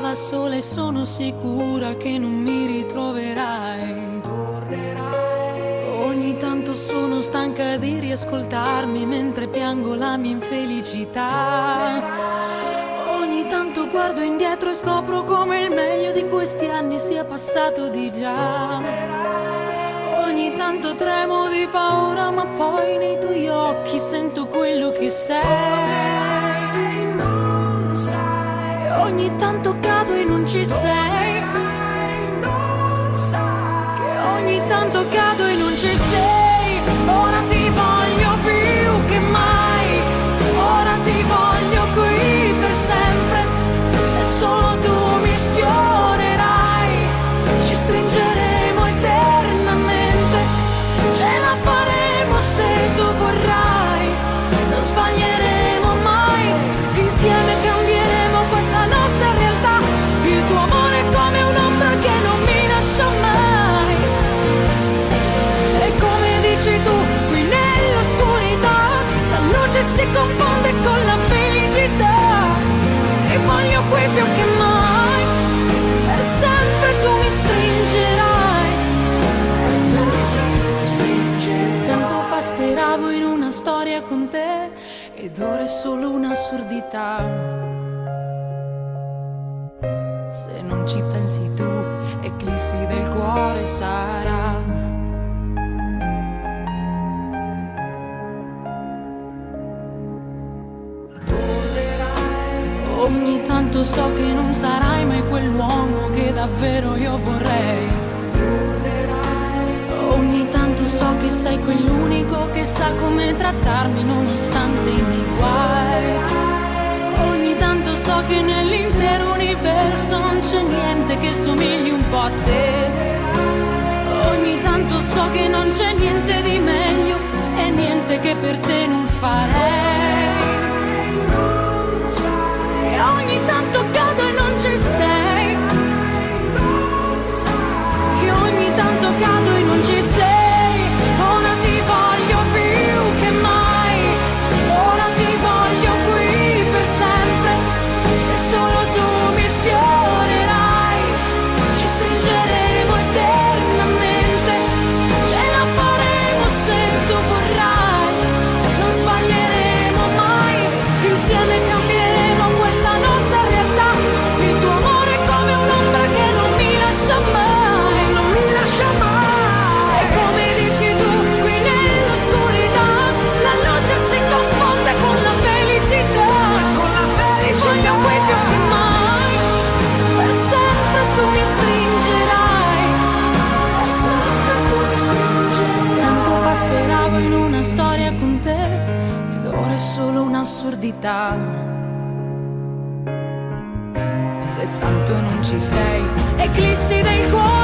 da sola e sono sicura che non mi ritroverai. Ogni tanto sono stanca di riascoltarmi mentre piango la mia infelicità. Ogni tanto guardo indietro e scopro come il meglio di questi anni sia passato di già. Ogni tanto tremo di paura, ma poi nei tuoi occhi sento quello che sei. Ogni tanto cado e non ci sei. Che ogni tanto cado e non ci sei. Ora ti voglio più che mai. Ora ti voglio qui per sempre. Se solo tu mi sfiorerai, ci stringeremo eternamente. Ce la faremo se tu vorrai. Non sbaglieremo mai. Insieme cambieremo questa nostra realtà. Il tuo amore è come un'ombra che non mi lascia mai. E come dici tu, qui nell'oscurità la luce si confonde con la felicità. Ti voglio qui più che mai. Per sempre tu mi stringerai. Per sempre tu mi stringerai. Tempo fa speravo in una storia con te ed ora è solo un'assurdità. Se non ci pensi tu, eclissi del cuore sarà. Ogni tanto so che non sarai mai quell'uomo che davvero io vorrei. Ogni tanto so che sei quell'unico che sa come trattarmi nonostante i miei guai. Ogni tanto so che nell'intero universo non c'è niente che somigli un po' a te. Ogni tanto so che non c'è niente di meglio e niente che per te non farei. Che ogni tanto cado e non ci sei. Che ogni tanto cado e non ci sei. Ora ti voglio più che mai. Ora ti voglio qui per sempre. Se solo tu mi sfiorerai, ci stringeremo eternamente. Ce la faremo se tu vorrai. Non sbaglieremo mai. Insieme cambieremo questa nostra realtà. Il tuo amore è come un'ombra che non mi lascia mai. Non mi lascia mai. E come dici tu, qui nell'oscurità la luce si confonde con la felicità. Con la felicità. Voglio qui più che mai. Per sempre tu mi stringerai. Per sempre tu mi stringerai. Tempo fa speravo in una storia con te ed ora è solo un'assurdità. Se tanto non ci sei, eclissi del cuore